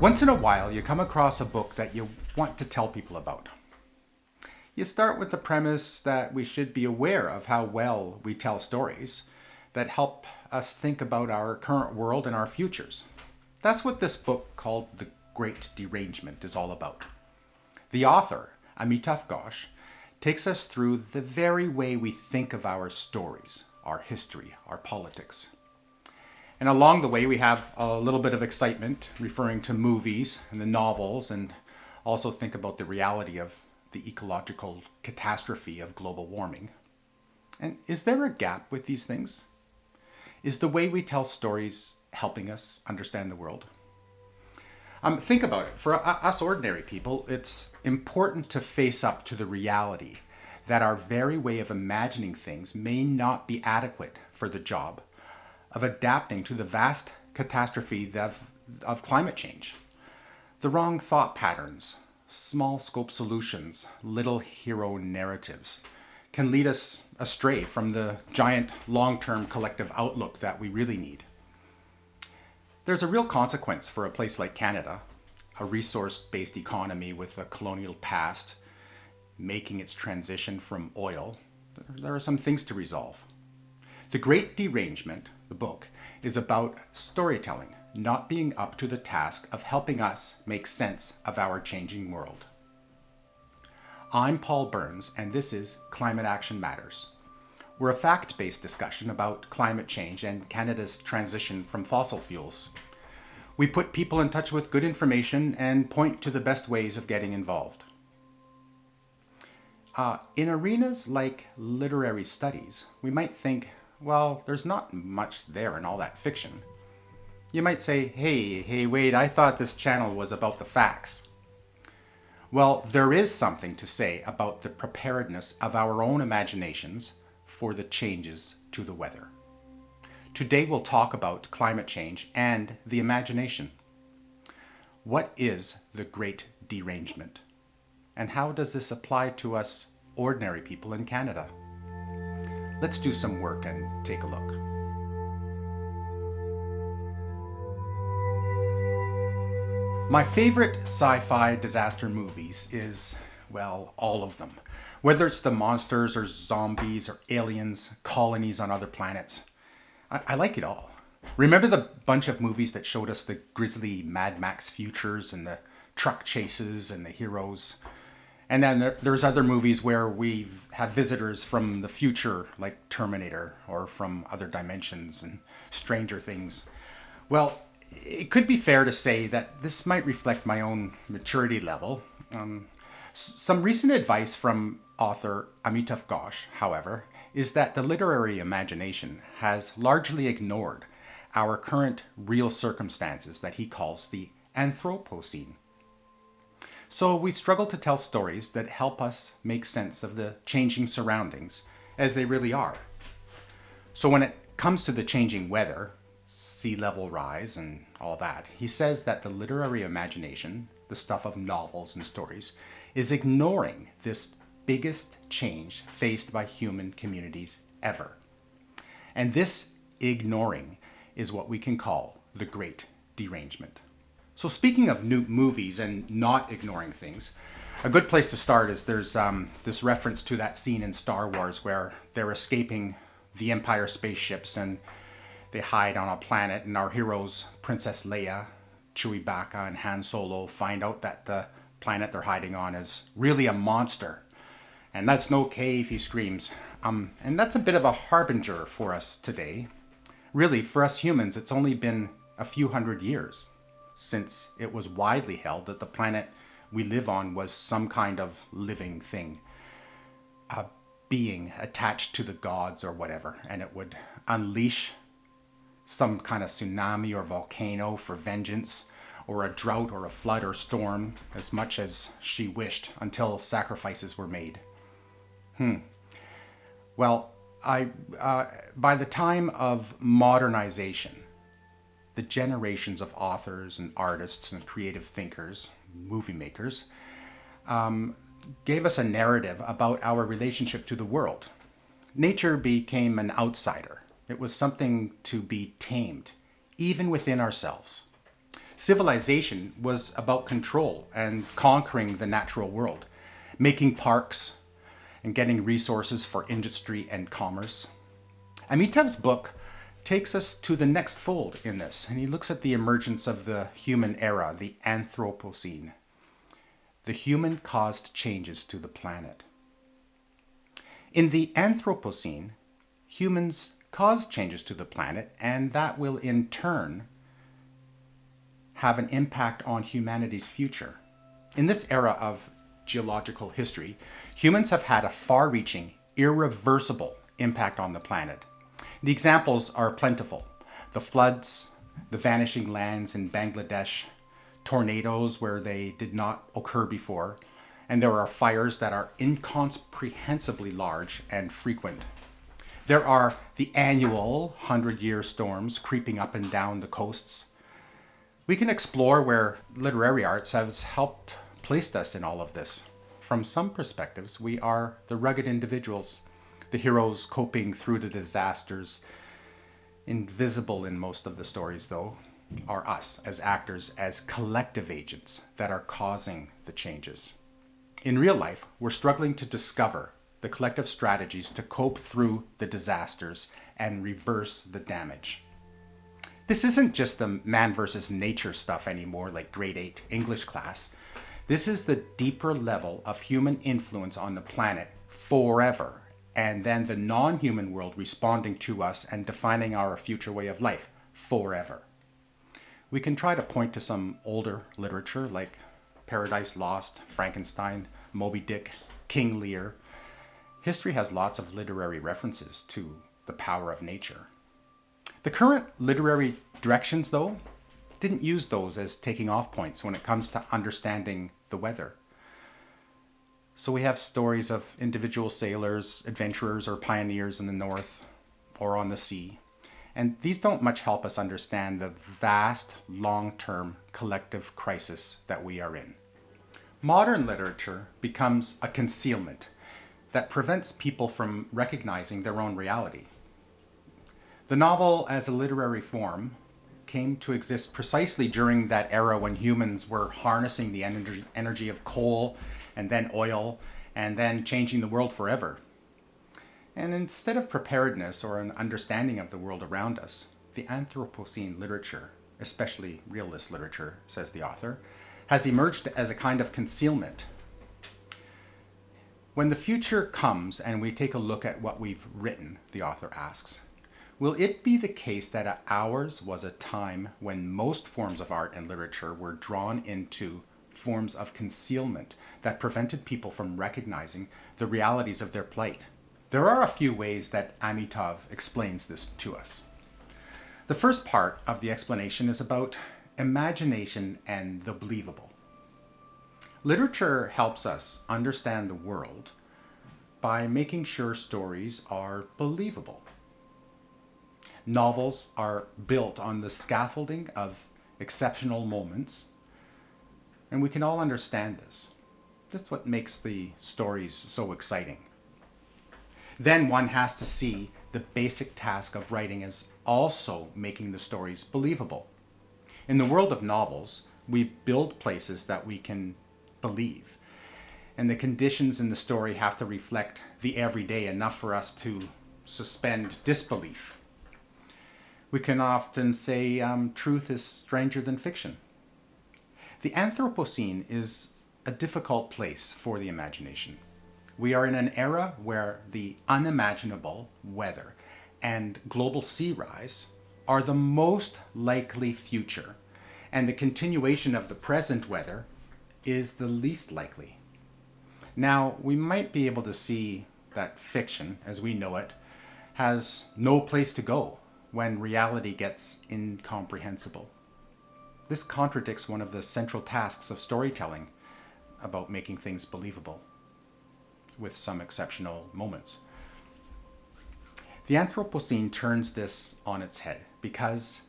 Once in a while, you come across a book that you want to tell people about. You start with the premise that we should be aware of how well we tell stories that help us think about our current world and our futures. That's what this book called The Great Derangement is all about. The author, Amitav Ghosh, takes us through the very way we think of our stories, our history, our politics. And along the way, we have a little bit of excitement referring to movies and the novels, and also think about the reality of the ecological catastrophe of global warming. And is there a gap with these things? Is the way we tell stories helping us understand the world? Think about it. For us ordinary people, it's important to face up to the reality that our very way of imagining things may not be adequate for the job of adapting to the vast catastrophe of climate change. The wrong thought patterns, small scope solutions, little hero narratives can lead us astray from the giant long-term collective outlook that we really need. There's a real consequence for a place like Canada, a resource-based economy with a colonial past, making its transition from oil. There are some things to resolve. The Great Derangement, the book, is about storytelling, not being up to the task of helping us make sense of our changing world. I'm Paul Burns, and this is Climate Action Matters. We're a fact-based discussion about climate change and Canada's transition from fossil fuels. We put people in touch with good information and point to the best ways of getting involved. In arenas like literary studies, we might think, well, there's not much there in all that fiction. You might say, hey, wait, I thought this channel was about the facts. Well, there is something to say about the preparedness of our own imaginations for the changes to the weather. Today we'll talk about climate change and the imagination. What is the Great Derangement? And how does this apply to us ordinary people in Canada? Let's do some work and take a look. My favorite sci-fi disaster movies is, well, all of them. Whether it's the monsters or zombies or aliens, colonies on other planets. I like it all. Remember the bunch of movies that showed us the grisly Mad Max futures and the truck chases and the heroes? And then there's other movies where we have visitors from the future, like Terminator, or from other dimensions and Stranger Things. Well, it could be fair to say that this might reflect my own maturity level. Some recent advice from author Amitav Ghosh, however, is that the literary imagination has largely ignored our current real circumstances that he calls the Anthropocene. So we struggle to tell stories that help us make sense of the changing surroundings as they really are. So when it comes to the changing weather, sea level rise and all that, he says that the literary imagination, the stuff of novels and stories, is ignoring this biggest change faced by human communities ever. And this ignoring is what we can call the Great Derangement. So speaking of new movies and not ignoring things, a good place to start is there's this reference to that scene in Star Wars where they're escaping the Empire spaceships and they hide on a planet, and our heroes, Princess Leia, Chewbacca, and Han Solo, find out that the planet they're hiding on is really a monster. And that's no cave, he screams. And that's a bit of a harbinger for us today. Really, for us humans, it's only been a few hundred years since it was widely held that the planet we live on was some kind of living thing, a being attached to the gods or whatever, and it would unleash some kind of tsunami or volcano for vengeance, or a drought or a flood or storm, as much as she wished, until sacrifices were made. Well, by the time of modernization, the generations of authors and artists and creative thinkers, movie makers, gave us a narrative about our relationship to the world. Nature became an outsider. It was something to be tamed, even within ourselves. Civilization was about control and conquering the natural world, making parks and getting resources for industry and commerce. Amitav's book takes us to the next fold in this, and he looks at the emergence of the human era, the Anthropocene. The human-caused changes to the planet. In the Anthropocene, humans caused changes to the planet, and that will in turn have an impact on humanity's future. In this era of geological history, humans have had a far-reaching, irreversible impact on the planet. The examples are plentiful. The floods, the vanishing lands in Bangladesh, tornadoes where they did not occur before, and there are fires that are incomprehensibly large and frequent. There are the annual 100-year storms creeping up and down the coasts. We can explore where literary arts has helped place us in all of this. From some perspectives, we are the rugged individuals, the heroes coping through the disasters. Invisible in most of the stories, though, are us as actors, as collective agents that are causing the changes. In real life, we're struggling to discover the collective strategies to cope through the disasters and reverse the damage. This isn't just the man versus nature stuff anymore, like grade 8 English class. This is the deeper level of human influence on the planet forever, and then the non-human world responding to us and defining our future way of life forever. We can try to point to some older literature like Paradise Lost, Frankenstein, Moby Dick, King Lear. History has lots of literary references to the power of nature. The current literary directions, though, didn't use those as taking off points when it comes to understanding the weather. So we have stories of individual sailors, adventurers, or pioneers in the north or on the sea. And these don't much help us understand the vast, long-term collective crisis that we are in. Modern literature becomes a concealment that prevents people from recognizing their own reality. The novel as a literary form came to exist precisely during that era when humans were harnessing the energy of coal and then oil and then changing the world forever. And instead of preparedness or an understanding of the world around us, the Anthropocene literature, especially realist literature, says the author, has emerged as a kind of concealment. When the future comes and we take a look at what we've written, the author asks, will it be the case that ours was a time when most forms of art and literature were drawn into forms of concealment that prevented people from recognizing the realities of their plight? There are a few ways that Amitav explains this to us. The first part of the explanation is about imagination and the believable. Literature helps us understand the world by making sure stories are believable. Novels are built on the scaffolding of exceptional moments, and we can all understand this. That's what makes the stories so exciting. Then one has to see the basic task of writing as also making the stories believable. In the world of novels, we build places that we can believe, and the conditions in the story have to reflect the everyday enough for us to suspend disbelief. We can often say truth is stranger than fiction. The Anthropocene is a difficult place for the imagination. We are in an era where the unimaginable weather and global sea rise are the most likely future, and the continuation of the present weather is the least likely. Now, we might be able to see that fiction, as we know it, has no place to go when reality gets incomprehensible. This contradicts one of the central tasks of storytelling about making things believable, with some exceptional moments. The Anthropocene turns this on its head because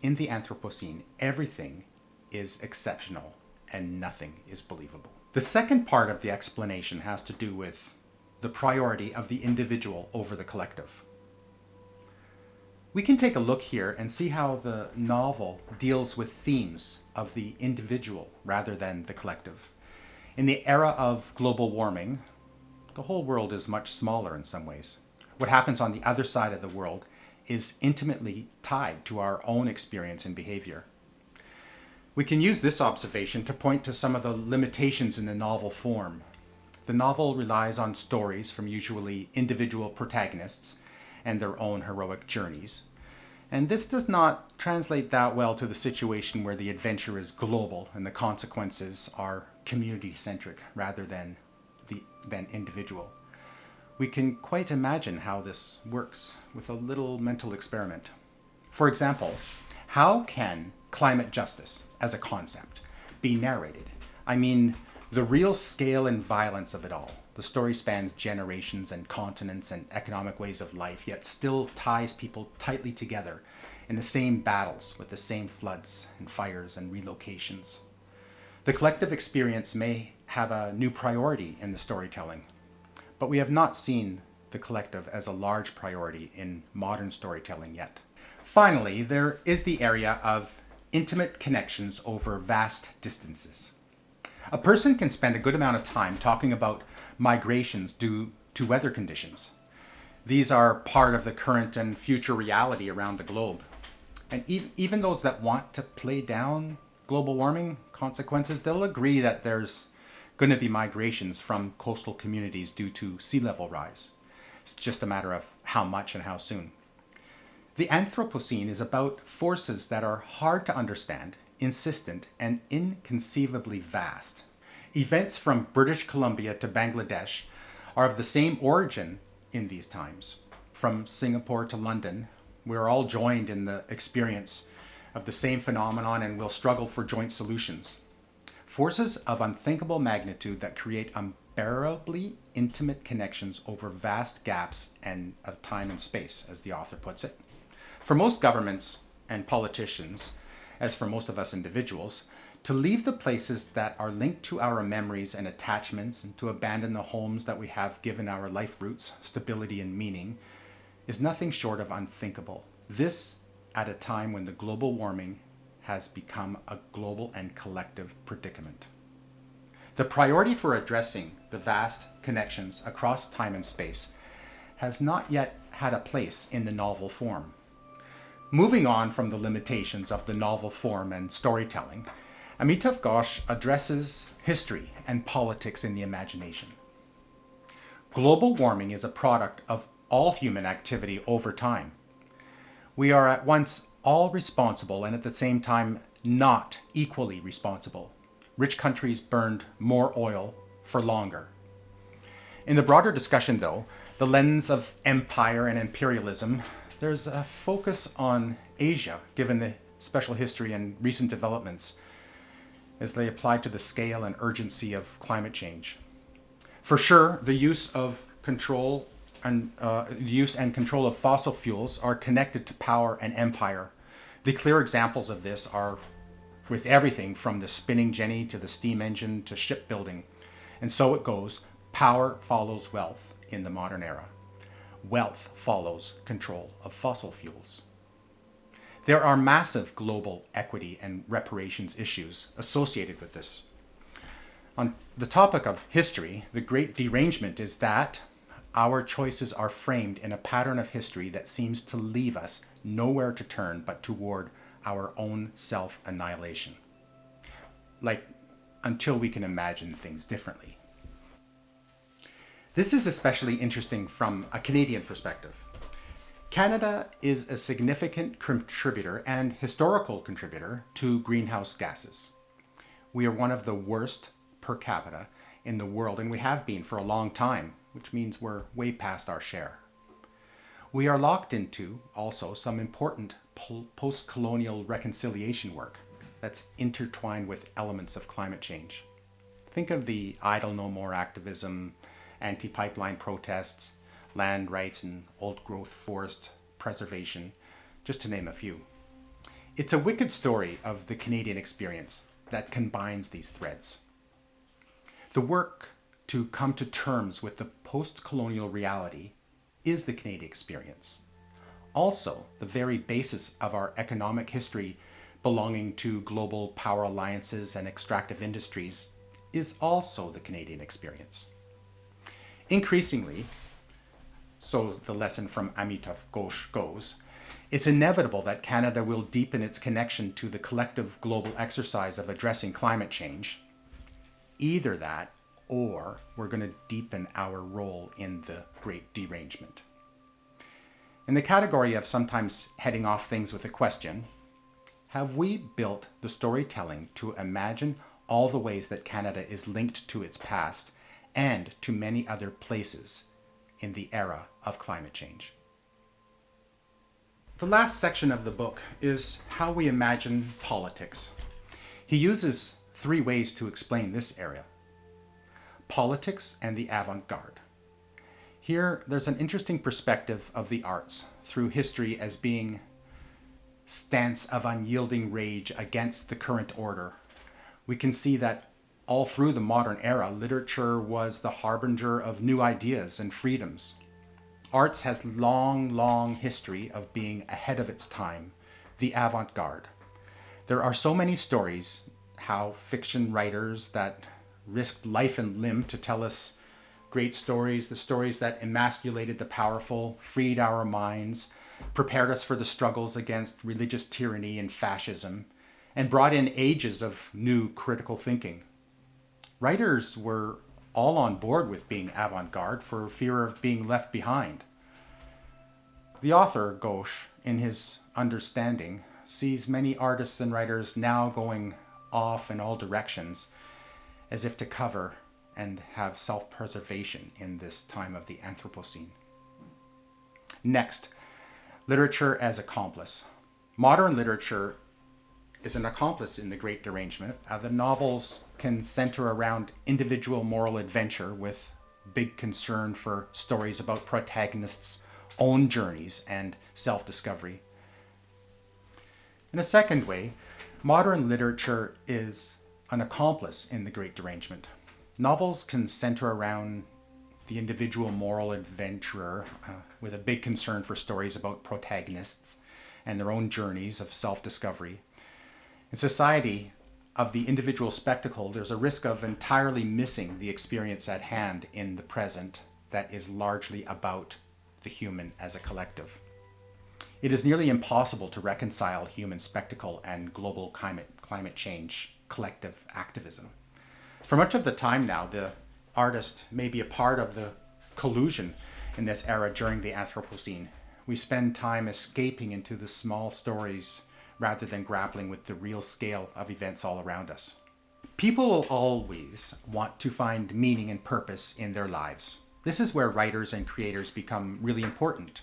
in the Anthropocene, everything is exceptional and nothing is believable. The second part of the explanation has to do with the priority of the individual over the collective. We can take a look here and see how the novel deals with themes of the individual rather than the collective. In the era of global warming, the whole world is much smaller in some ways. What happens on the other side of the world is intimately tied to our own experience and behavior. We can use this observation to point to some of the limitations in the novel form. The novel relies on stories from usually individual protagonists and their own heroic journeys. And this does not translate that well to the situation where the adventure is global and the consequences are community-centric rather than individual. We can quite imagine how this works with a little mental experiment. For example, how can climate justice as a concept be narrated? I mean, the real scale and violence of it all. The story spans generations and continents and economic ways of life, yet still ties people tightly together in the same battles with the same floods and fires and relocations. The collective experience may have a new priority in the storytelling, but we have not seen the collective as a large priority in modern storytelling yet. Finally, there is the area of intimate connections over vast distances. A person can spend a good amount of time talking about migrations due to weather conditions. These are part of the current and future reality around the globe. And even those that want to play down global warming consequences, they'll agree that there's going to be migrations from coastal communities due to sea level rise. It's just a matter of how much and how soon. The Anthropocene is about forces that are hard to understand, insistent, and inconceivably vast. Events from British Columbia to Bangladesh are of the same origin in these times. From Singapore to London, we're all joined in the experience of the same phenomenon and will struggle for joint solutions. Forces of unthinkable magnitude that create unbearably intimate connections over vast gaps of time and space, as the author puts it. For most governments and politicians, as for most of us individuals, to leave the places that are linked to our memories and attachments and to abandon the homes that we have given our life roots, stability, and meaning is nothing short of unthinkable. This at a time when the global warming has become a global and collective predicament. The priority for addressing the vast connections across time and space has not yet had a place in the novel form. Moving on from the limitations of the novel form and storytelling, Amitav Ghosh addresses history and politics in the imagination. Global warming is a product of all human activity over time. We are at once all responsible and at the same time not equally responsible. Rich countries burned more oil for longer. In the broader discussion, though, the lens of empire and imperialism, there's a focus on Asia, given the special history and recent developments as they apply to the scale and urgency of climate change. For sure, the use and control of fossil fuels are connected to power and empire. The clear examples of this are with everything from the spinning jenny to the steam engine to shipbuilding. And so it goes, power follows wealth in the modern era. Wealth follows control of fossil fuels. There are massive global equity and reparations issues associated with this. On the topic of history, the Great Derangement is that our choices are framed in a pattern of history that seems to leave us nowhere to turn but toward our own self-annihilation. Like, until we can imagine things differently. This is especially interesting from a Canadian perspective. Canada is a significant contributor and historical contributor to greenhouse gases. We are one of the worst per capita in the world, and we have been for a long time, which means we're way past our share. We are locked into also some important post-colonial reconciliation work that's intertwined with elements of climate change. Think of the Idle No More activism, anti-pipeline protests, land rights and old-growth forest preservation, just to name a few. It's a wicked story of the Canadian experience that combines these threads. The work to come to terms with the post-colonial reality is the Canadian experience. Also, the very basis of our economic history belonging to global power alliances and extractive industries is also the Canadian experience. Increasingly, so the lesson from Amitav Ghosh goes, it's inevitable that Canada will deepen its connection to the collective global exercise of addressing climate change. Either that, or we're going to deepen our role in the Great Derangement. In the category of sometimes heading off things with a question, have we built the storytelling to imagine all the ways that Canada is linked to its past and to many other places in the era of climate change? The last section of the book is how we imagine politics. He uses 3 ways to explain this area: politics and the avant-garde. Here, there's an interesting perspective of the arts through history as being stance of unyielding rage against the current order. We can see that all through the modern era, literature was the harbinger of new ideas and freedoms. Arts has long history of being ahead of its time, the avant-garde. There are so many stories how fiction writers that risked life and limb to tell us great stories, the stories that emasculated the powerful, freed our minds, prepared us for the struggles against religious tyranny and fascism, and brought in ages of new critical thinking. Writers were all on board with being avant-garde for fear of being left behind. The author, Ghosh, in his understanding, sees many artists and writers now going off in all directions as if to cover and have self-preservation in this time of the Anthropocene. Next, literature as accomplice. Modern literature is an accomplice in the Great Derangement. The novels can center around individual moral adventure with big concern for stories about protagonists' own journeys and self-discovery. In a second way, modern literature is an accomplice in the Great Derangement. Novels can center around the individual moral adventurer with a big concern for stories about protagonists and their own journeys of self-discovery. In society of the individual spectacle, there's a risk of entirely missing the experience at hand in the present that is largely about the human as a collective. It is nearly impossible to reconcile human spectacle and global climate change collective activism. For much of the time now, the artist may be a part of the collusion in this era during the Anthropocene. We spend time escaping into the small stories rather than grappling with the real scale of events all around us. People will always want to find meaning and purpose in their lives. This is where writers and creators become really important.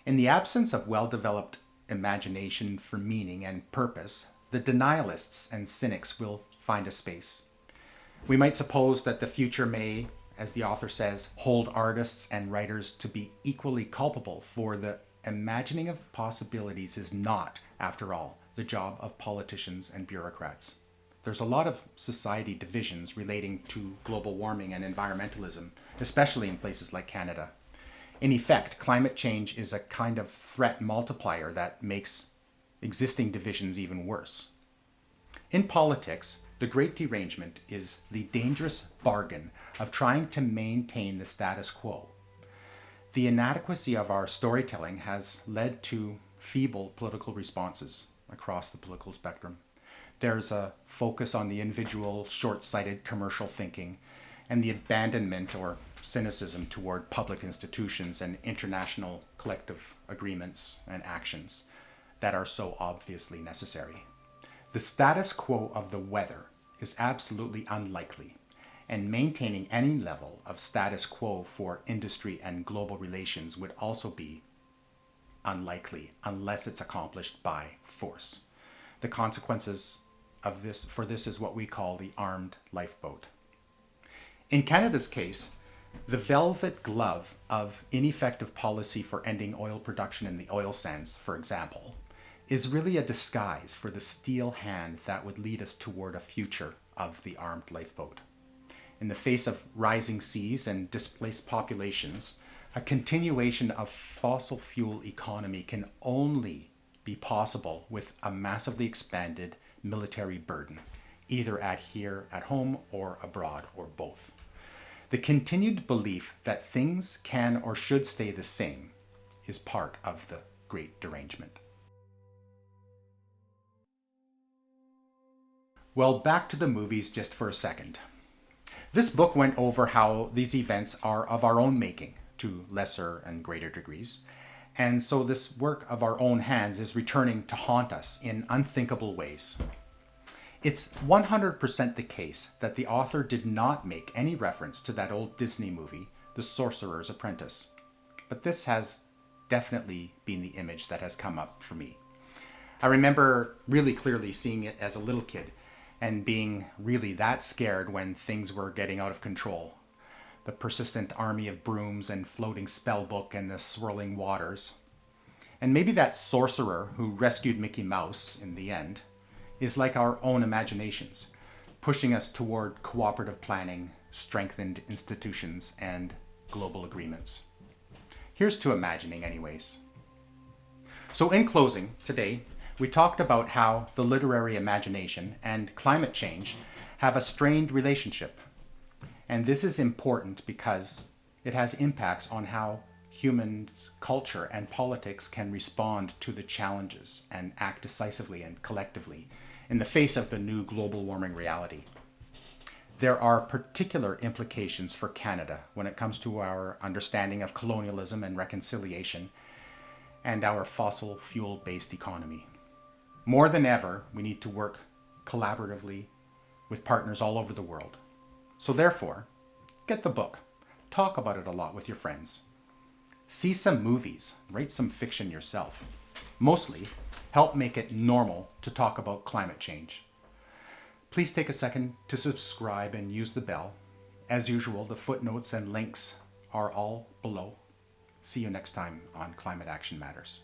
In the absence of well-developed imagination for meaning and purpose, the denialists and cynics will find a space. We might suppose that the future may, as the author says, hold artists and writers to be equally culpable, for the imagining of possibilities is not, after all, the job of politicians and bureaucrats. There's a lot of society divisions relating to global warming and environmentalism, especially in places like Canada. In effect, climate change is a kind of threat multiplier that makes existing divisions even worse. In politics, the Great Derangement is the dangerous bargain of trying to maintain the status quo. The inadequacy of our storytelling has led to feeble political responses across the political spectrum. There's a focus on the individual, short-sighted commercial thinking, and the abandonment or cynicism toward public institutions and international collective agreements and actions that are so obviously necessary. The status quo of the weather is absolutely unlikely, and maintaining any level of status quo for industry and global relations would also be unlikely unless it's accomplished by force. The consequences of this is what we call the armed lifeboat. In Canada's case, the velvet glove of ineffective policy for ending oil production in the oil sands, for example, is really a disguise for the steel hand that would lead us toward a future of the armed lifeboat. In the face of rising seas and displaced populations, a continuation of fossil fuel economy can only be possible with a massively expanded military burden, either here at home or abroad or both. The continued belief that things can or should stay the same is part of the Great Derangement. Well, back to the movies just for a second. This book went over how these events are of our own making, to lesser and greater degrees, and so this work of our own hands is returning to haunt us in unthinkable ways. It's 100% the case that the author did not make any reference to that old Disney movie, The Sorcerer's Apprentice, but this has definitely been the image that has come up for me. I remember really clearly seeing it as a little kid and being really that scared when things were getting out of control. The persistent army of brooms and floating spellbook and the swirling waters. And maybe that sorcerer who rescued Mickey Mouse in the end is like our own imaginations, pushing us toward cooperative planning, strengthened institutions, and global agreements. Here's to imagining anyways. So in closing, today, we talked about how the literary imagination and climate change have a strained relationship. And this is important because it has impacts on how human culture and politics can respond to the challenges and act decisively and collectively in the face of the new global warming reality. There are particular implications for Canada when it comes to our understanding of colonialism and reconciliation and our fossil fuel-based economy. More than ever, we need to work collaboratively with partners all over the world. So therefore, get the book. Talk about it a lot with your friends. See some movies. Write some fiction yourself. Mostly, help make it normal to talk about climate change. Please take a second to subscribe and use the bell. As usual, the footnotes and links are all below. See you next time on Climate Action Matters.